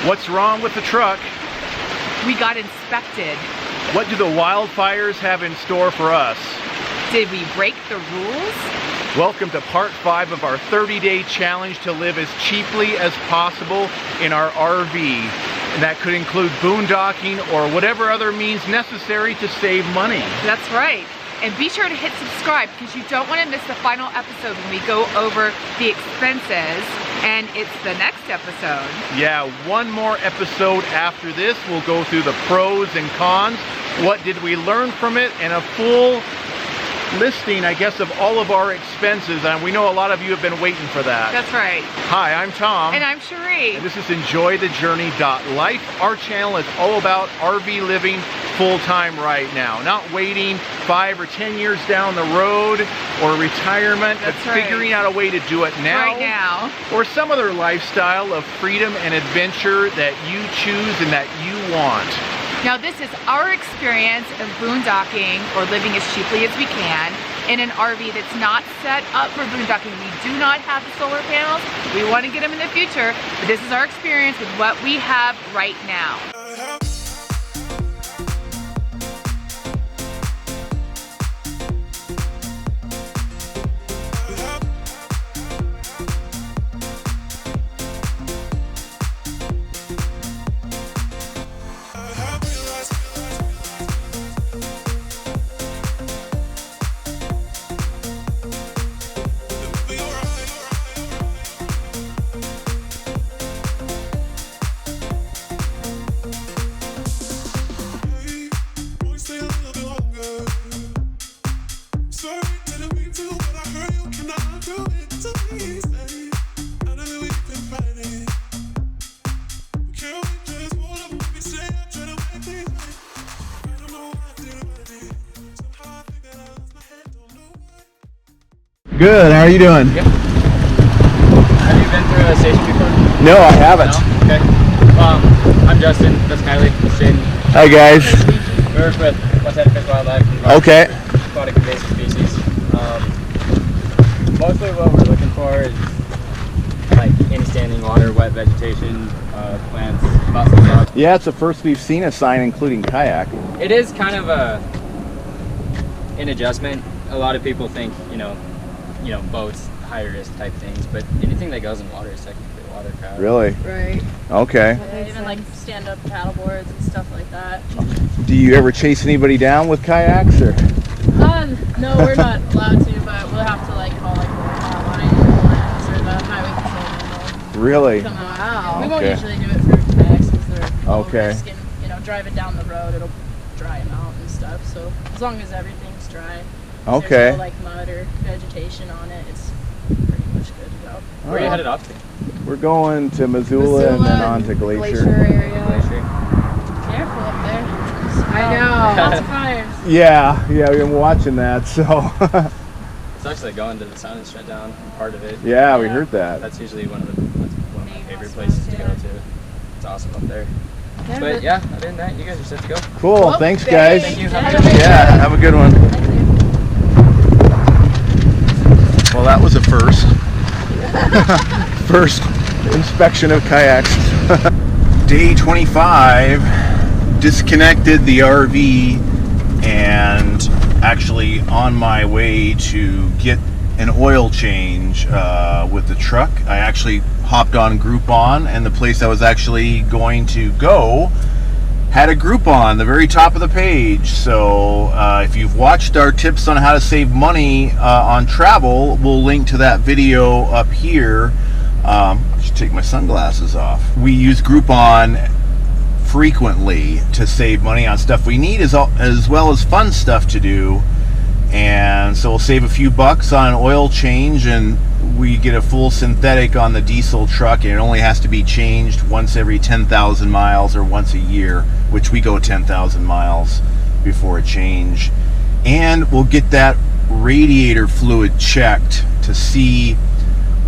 What's wrong with the truck? We got inspected. What do the wildfires have in store for us? Did we break the rules? Welcome to part 5 of our 30-day challenge to live as cheaply as possible in our RV. And that could include boondocking or whatever other means necessary to save money. That's right. And be sure to hit subscribe because you don't want to miss the final episode when we go over the expenses, and it's the next episode. Yeah, one more episode after this. We'll go through the pros and cons, what did we learn from it, and a full listing, I guess, of all of our expenses, and we know a lot of you have been waiting for that. That's right. Hi, I'm Tom. And I'm Cherie. And this is EnjoyTheJourney.Life. Our channel is all about RV living full-time right now. Not waiting 5 or 10 years down the road or retirement. That's but right. Figuring out a way to do it now. Right now. Or some other lifestyle of freedom and adventure that you choose and that you want. Now this is our experience of boondocking or living as cheaply as we can in an RV that's not set up for boondocking. We do not have the solar panels. We want to get them in the future, but this is our experience with what we have right now. Good, how are you doing? Yep. Have you been through a station before? No, I haven't. No? Okay. I'm Justin, that's Kylie, Shane. Hi guys. We work with Wildfires. Okay. Aquatic invasive species. Mostly what we're looking for is like any standing water, wet vegetation, plants, mussels. Yeah, it's the first we've seen a sign including kayak. It is kind of an adjustment. A lot of people think, you know, boats, high risk type things, but anything that goes in water is technically watercraft. Really? Right. Okay. Yeah, even like stand-up paddle boards and stuff like that. Do you ever chase anybody down with kayaks, or? No, we're not allowed to, but we'll have to like call like the line ambulance or the highway patrol. Really? Come out. Wow. We won't Okay. usually do it for kayaks because they're low Okay. risk and driving down the road it'll dry them out and stuff. So as long as everything's dry, Okay. there's no like mud or vegetation on it, it's pretty much good to go. Where are you headed off to? We're going to Missoula and then on to Glacier. area. Glacier. Careful up there. I know. Lots of fires. Yeah, we've been watching that, so. It's actually going to the sun and shut down part of it. Yeah, we heard that. That's usually one of my favorite places to go to. It's awesome up there. Yeah, But yeah, other than that, you guys are set to go. Cool, Well, thanks guys. Thank you. Yeah, have a good one. Well, that was a first. First inspection of kayaks. Day 25, disconnected the RV and actually on my way to get an oil change with the truck. I actually hopped on Groupon, and the place I was actually going to go had a Groupon, the very top of the page. So if you've watched our tips on how to save money on travel, we'll link to that video up here. I should take my sunglasses off. We use Groupon frequently to save money on stuff we need as well as fun stuff to do. And so we'll save a few bucks on an oil change, and we get a full synthetic on the diesel truck, and it only has to be changed once every 10,000 miles or once a year, which we go 10,000 miles before a change. And we'll get that radiator fluid checked to see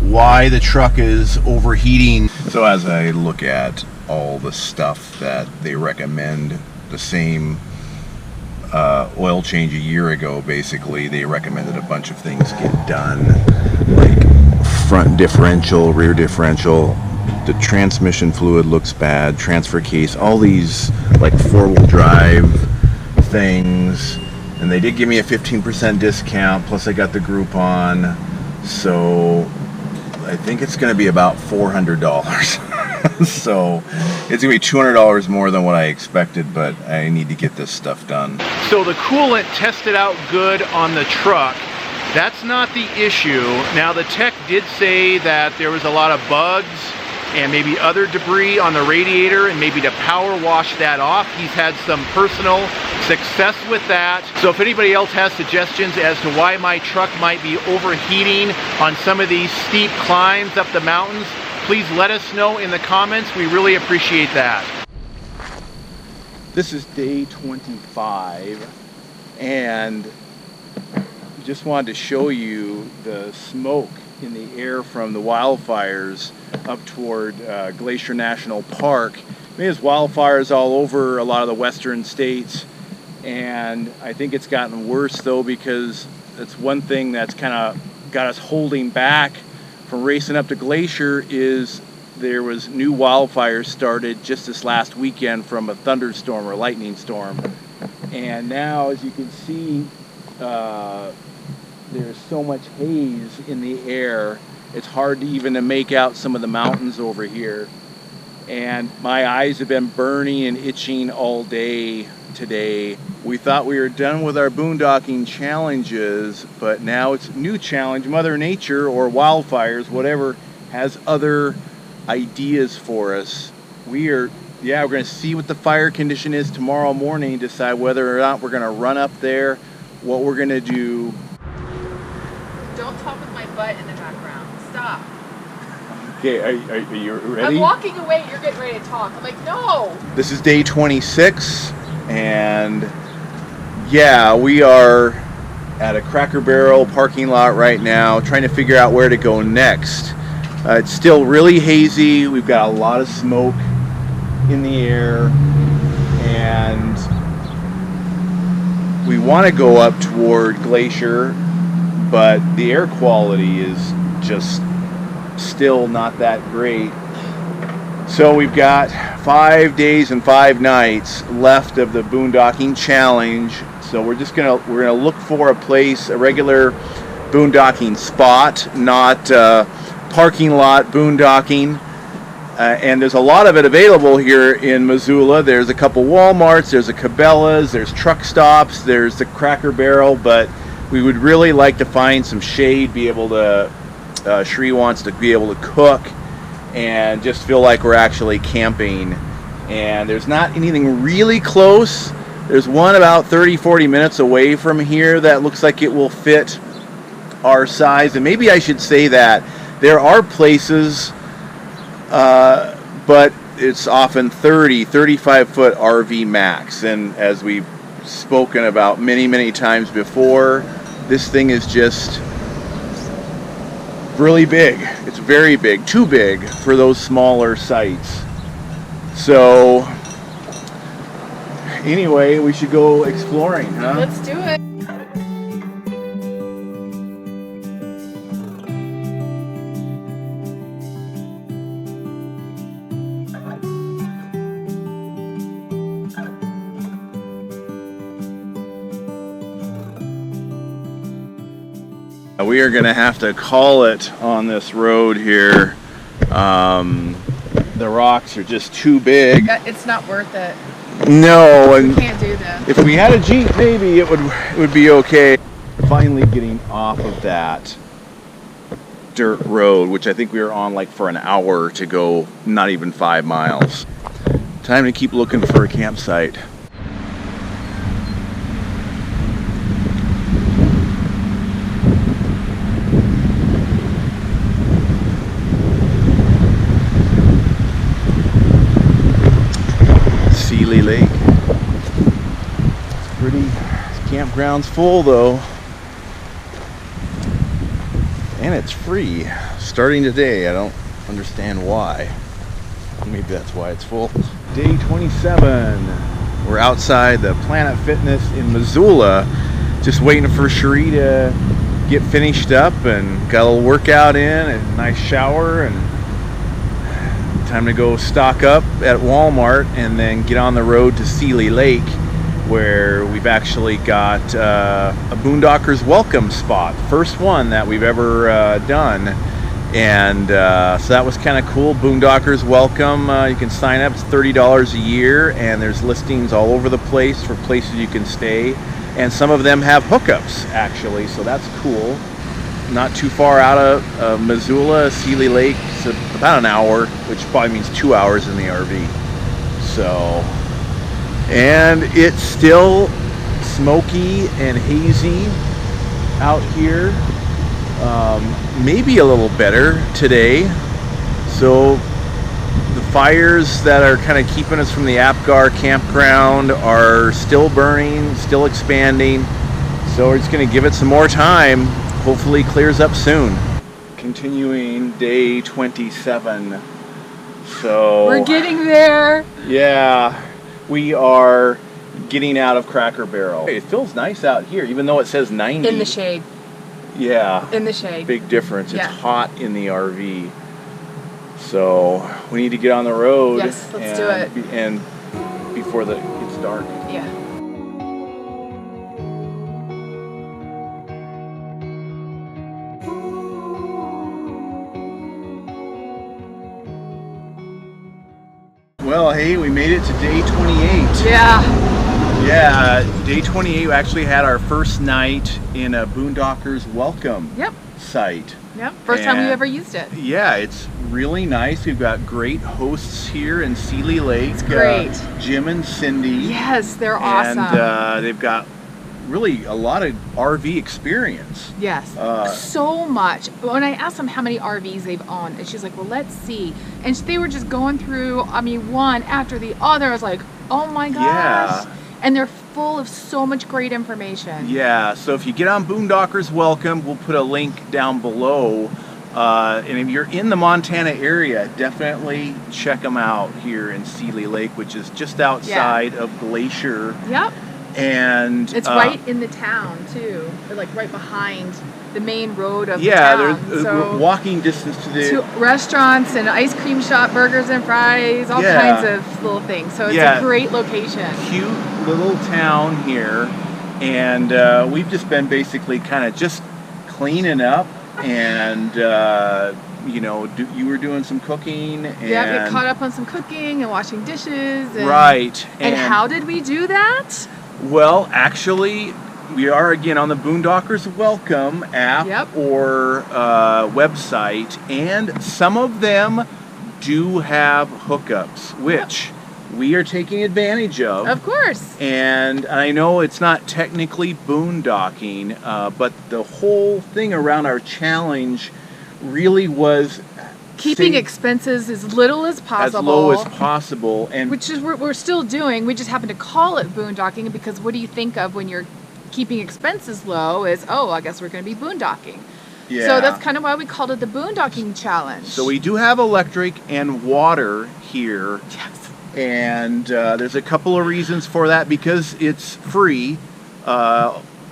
why the truck is overheating. So as I look at all the stuff that they recommend, the same oil change a year ago, basically they recommended a bunch of things get done, like front differential, rear differential, The transmission fluid looks bad, transfer case, all these like 4-wheel drive things. And they did give me a 15% discount, plus I got the Groupon. So I think it's going to be about $400. So it's going to be $200 more than what I expected, but I need to get this stuff done. So the coolant tested out good on the truck. That's not the issue. Now the tech did say that there was a lot of bugs and maybe other debris on the radiator, and maybe to power wash that off. He's had some personal success with that. So if anybody else has suggestions as to why my truck might be overheating on some of these steep climbs up the mountains, please let us know in the comments. We really appreciate that. This is day 25, and just wanted to show you the smoke in the air from the wildfires up toward Glacier National Park. I mean, there's wildfires all over a lot of the western states, and I think it's gotten worse though, because it's one thing that's kind of got us holding back from racing up to Glacier is there was new wildfires started just this last weekend from a thunderstorm or lightning storm. And now, as you can see, there's so much haze in the air, it's hard to even to make out some of the mountains over here. And my eyes have been burning and itching all day today. We thought we were done with our boondocking challenges, but now it's a new challenge. Mother Nature, or wildfires, whatever, has other ideas for us. We're going to see what the fire condition is tomorrow morning, decide whether or not we're going to run up there, what we're going to do. Don't talk with my butt in the background. Stop. Okay, are you ready? I'm walking away, you're getting ready to talk. I'm like, no! This is day 26, and yeah, we are at a Cracker Barrel parking lot right now, trying to figure out where to go next. It's still really hazy, we've got a lot of smoke in the air, and we want to go up toward Glacier, but the air quality is just still not that great. So we've got 5 days and 5 nights left of the boondocking challenge. So we're gonna look for a place, a regular boondocking spot, not parking lot boondocking. And there's a lot of it available here in Missoula. There's a couple Walmarts, there's a Cabela's, there's truck stops, there's the Cracker Barrel, but we would really like to find some shade, be able to, Cherie wants to be able to cook and just feel like we're actually camping. And there's not anything really close. There's one about 30-40 minutes away from here that looks like it will fit our size. And maybe I should say that there are places, but it's often 35 foot RV max. And as we've spoken about many times before, this thing is just really big. It's very big, too big for those smaller sites. So anyway, we should go exploring, huh? Let's do it. We are going to have to call it on this road here. The rocks are just too big. It's not worth it. No, and We can't do this. if we had a Jeep, maybe it would be okay. Finally getting off of that dirt road, which I think we were on like for an hour to go, not even 5 miles. Time to keep looking for a campsite. Lake. It's pretty. This campground's full though, and it's free starting today. I don't understand why. Maybe that's why it's full. Day 27. We're outside the Planet Fitness in Missoula, just waiting for Cherie to get finished up and got a little workout in and a nice shower, and time to go stock up at Walmart and then get on the road to Seeley Lake, where we've actually got a Boondockers welcome spot, first one that we've ever done. And so that was kind of cool. Boondockers welcome. You can sign up. It's $30 a year, and there's listings all over the place for places you can stay. And some of them have hookups, actually, so that's cool. Not too far out of Missoula, Seeley Lake. It's about an hour, which probably means 2 hours in the RV. So, and it's still smoky and hazy out here. Maybe a little better today. So the fires that are kind of keeping us from the Apgar campground are still burning, still expanding. So we're just going to give it some more time. Hopefully clears up soon. Continuing day 27. So We're getting there. Yeah, we are getting out of Cracker Barrel. It feels nice out here, even though it says 90. In the shade. Yeah. In the shade. Big difference. It's Yeah. hot in the RV. So we need to get on the road. Yes, let's do it. And before it gets dark. Yeah. Well, hey, we made it to day 28. Yeah. Yeah, day 28, we actually had our first night in a Boondockers welcome Yep. site. Yep. First time we And- ever used it. Yeah, it's really nice. We've got great hosts here in Seeley Lake. It's great. Jim and Cindy. Yes, they're awesome. And they've got really a lot of RV experience. Yes, so much. When I asked them how many RVs they've owned, and she's like, well, let's see. And they were just going through, I mean, one after the other. I was like, oh my gosh. Yeah. And they're full of so much great information. Yeah, so if you get on Boondockers Welcome, we'll put a link down below. And if you're in the Montana area, definitely check them out here in Seeley Lake, which is just outside of Glacier. Yep. And It's right in the town, too. They're like right behind the main road of the yeah, town. there's So walking distance to the to restaurants and ice cream shop, burgers and fries, all Yeah. kinds of little things. So it's Yeah. a great location. cute little town here. And we've just been basically kind of just cleaning up. And, you know, you were doing some cooking. And Yeah, get caught up on some cooking and washing dishes. And, Right. And how did we do that? Well, actually, we are again on the Boondockers Welcome app Yep. or website, and some of them do have hookups, which we are taking advantage of. Of course. And I know it's not technically boondocking, but the whole thing around our challenge really was Keeping stay expenses as little as possible. as low as possible, and Which is what we're still doing. We just happen to call it boondocking because what do you think of when you're keeping expenses low is, oh, I guess we're going to be boondocking. yeah. So that's kind of why we called it the boondocking challenge. So we do have electric and water here. Yes. And there's a couple of reasons for that. Because it's free,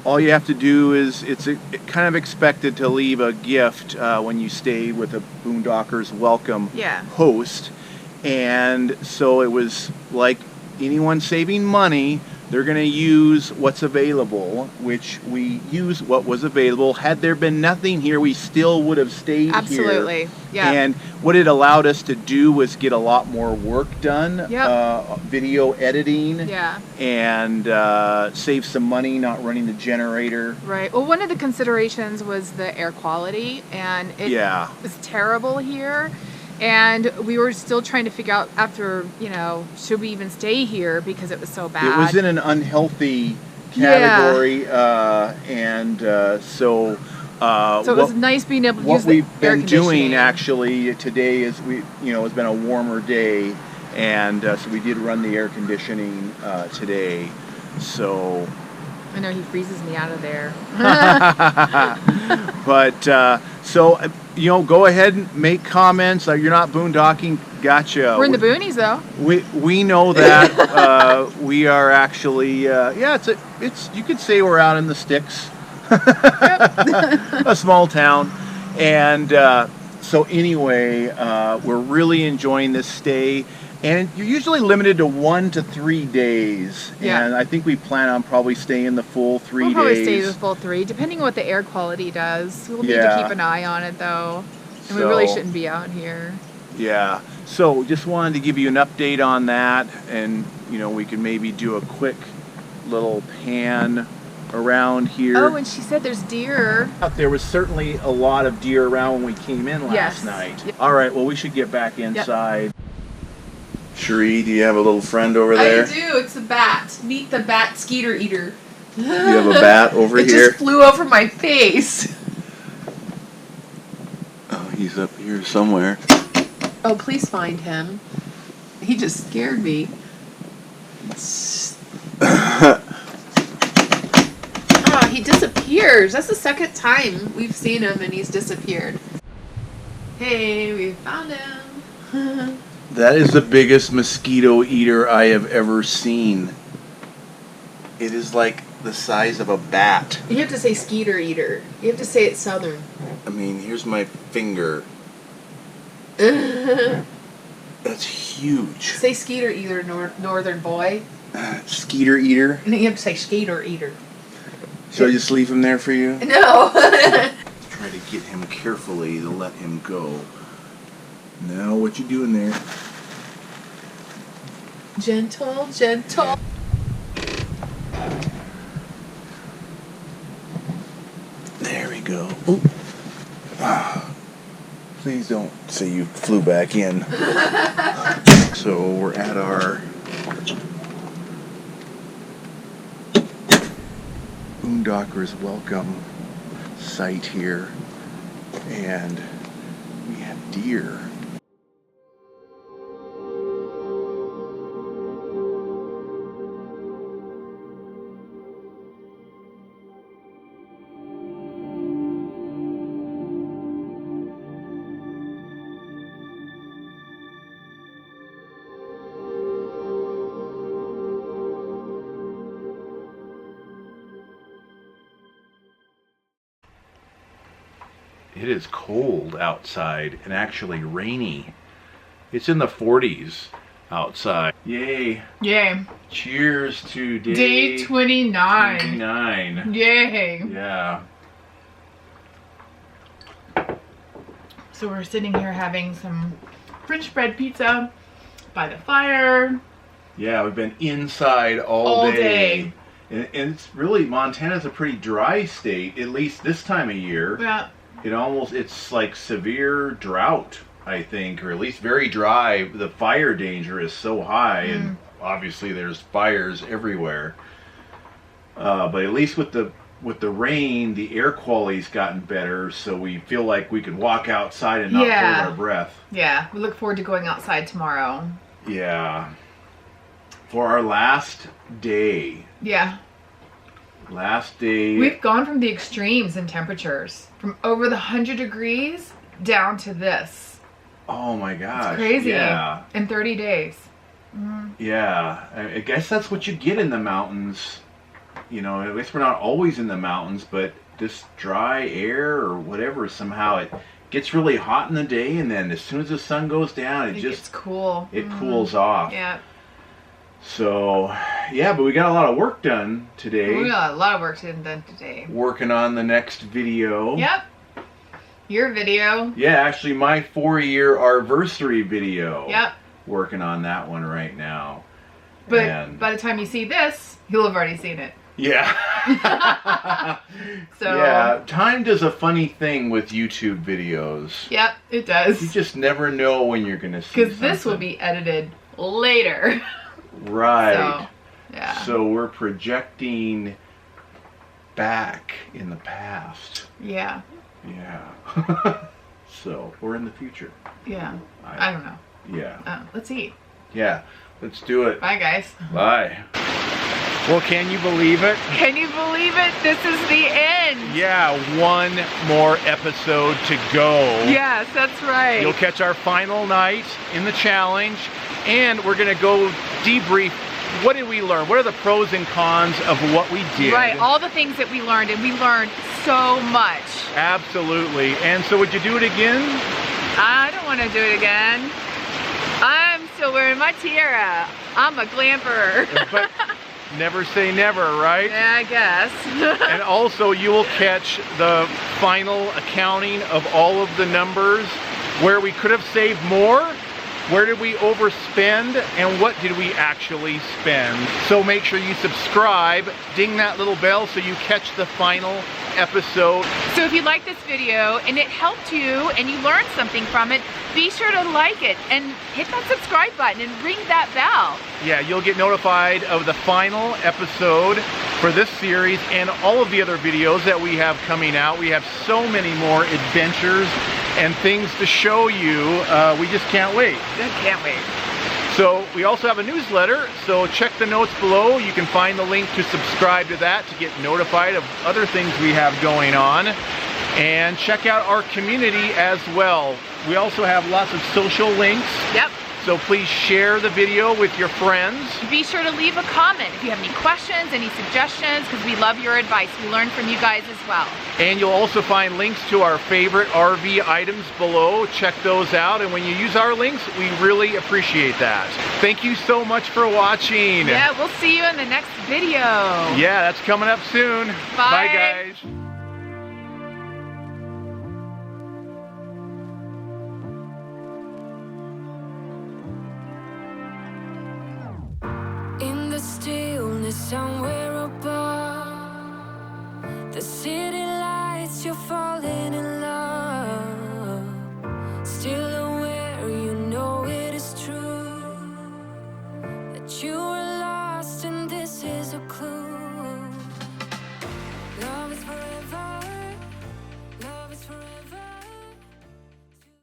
all you have to do is it's kind of expected to leave a gift when you stay with a Boondockers Welcome Yeah. host. And so it was like anyone saving money, they're going to use what's available, which we use what was available. Had there been nothing here, we still would have stayed here. Absolutely. Yeah. And what it allowed us to do was get a lot more work done, Yep. video editing, Yeah. and save some money not running the generator. Right. Well, one of the considerations was the air quality, and it Yeah. was terrible here. And we were still trying to figure out after, you know, should we even stay here because it was so bad. It was in an unhealthy Yeah. category, and so. So it was nice being able to What use the we've air been doing conditioning. actually today is it's been a warmer day, and so we did run the air conditioning today. So, I know he freezes me out of there. but so go ahead and make comments. You're not boondocking, gotcha. We're in the boonies though. We know that we are actually it's you could say we're out in the sticks. A small town. And So anyway, we're really enjoying this stay, and you're usually limited to 1 to 3 days. Yeah. And I think we plan on probably staying the full 3 We'll probably days. stay the full 3, depending on what the air quality does. We'll need to Yeah. keep an eye on it though. And we really shouldn't be out here. Yeah. So just wanted to give you an update on that, and you know, we can maybe do a quick little pan around here. Oh, and she said there's deer. There was certainly a lot of deer around when we came in last Yes. night. Yep. All right, well, we should get back inside. Cherie, do you have a little friend over there? I do. It's a bat. Meet the bat skeeter eater. You have a bat over it here? just flew over my face. Oh, he's up here somewhere. Oh, please find him. He just scared me. Oh, he disappears. That's the second time we've seen him and he's disappeared. Hey, we found him. That is the biggest mosquito eater I have ever seen. It is like the size of a bat. You have to say skeeter eater. You have to say it southern. I mean, here's my finger. That's huge. Say skeeter eater, northern boy. Skeeter eater? And you have to say skeeter eater. Should I just leave him there for you? No. Try to get him carefully to let him go. Now, what you doing there? Gentle, gentle. There we go. Ooh. Ah. Please don't say you flew back in. So we're at our Boondockers welcome site here, and we have deer. It is cold outside and actually rainy. It's in the 40s outside. Yay. Yay. Cheers to Day 29. 29. Yay. Yeah. So we're sitting here having some French bread pizza by the fire. Yeah, we've been inside all day. And it's really, Montana's a pretty dry state, at least this time of year. Yeah. It's like severe drought, I think, or at least very dry. The fire danger is so high, and obviously there's fires everywhere. But at least with the rain, the air quality's gotten better, so we feel like we can walk outside and not hold our breath. Yeah, we look forward to going outside tomorrow. Yeah. For our last day. Yeah. Last day. We've gone from the extremes in temperatures, from over the 100 degrees down to this. Oh my gosh. It's crazy. Yeah. In 30 days. Yeah. I guess that's what you get in the mountains. You know, at least we're not always in the mountains, but this dry air or whatever, somehow it gets really hot in the day, and then as soon as the sun goes down, it just gets cool. It cools off. Yeah. So, yeah, but we got a lot of work done today. We got a lot of work done today. Working on the next video. Yep. Your video. Yeah, actually my 4-year anniversary video. Yep. Working on that one right now. But And by the time you see this, you'll have already seen it. yeah. So yeah, time does a funny thing with YouTube videos. Yep, it does. You just never know when you're going to see Because this will be edited later. Right. So, yeah. So we're projecting back in the past. Yeah. Yeah. So we're in the future. Yeah. I don't know. Yeah. Let's eat. Yeah. Let's do it. Bye, guys. Bye. Well, can you believe it? Can you believe it? This is the end. Yeah, one more episode to go. Yes, that's right. You'll catch our final night in the challenge, and we're going to go debrief. What did we learn? What are the pros and cons of what we did? Right, all the things that we learned, and we learned so much. Absolutely. And so would you do it again? I don't want to do it again. I'm still wearing my tiara. I'm a glamper. But never say never, right? Yeah, I guess. And also you will catch the final accounting of all of the numbers, where we could have saved more, where did we overspend, and what did we actually spend. So make sure you subscribe, ding that little bell so you catch the final episode. So if you like this video and it helped you and you learned something from it, be sure to like it and hit that subscribe button and ring that bell. Yeah, you'll get notified of the final episode for this series and all of the other videos that we have coming out. We have so many more adventures and things to show you. We just can't wait. Can't wait. So we also have a newsletter, so check the notes below. You can find the link to subscribe to that to get notified of other things we have going on. And check out our community as well. We also have lots of social links. Yep. So please share the video with your friends. Be sure to leave a comment if you have any questions, any suggestions, because we love your advice. We learn from you guys as well. And you'll also find links to our favorite RV items below. Check those out. And when you use our links, we really appreciate that. Thank you so much for watching. Yeah, we'll see you in the next video. Yeah, that's coming up soon. Bye. Bye, guys. In the stillness somewhere above, the city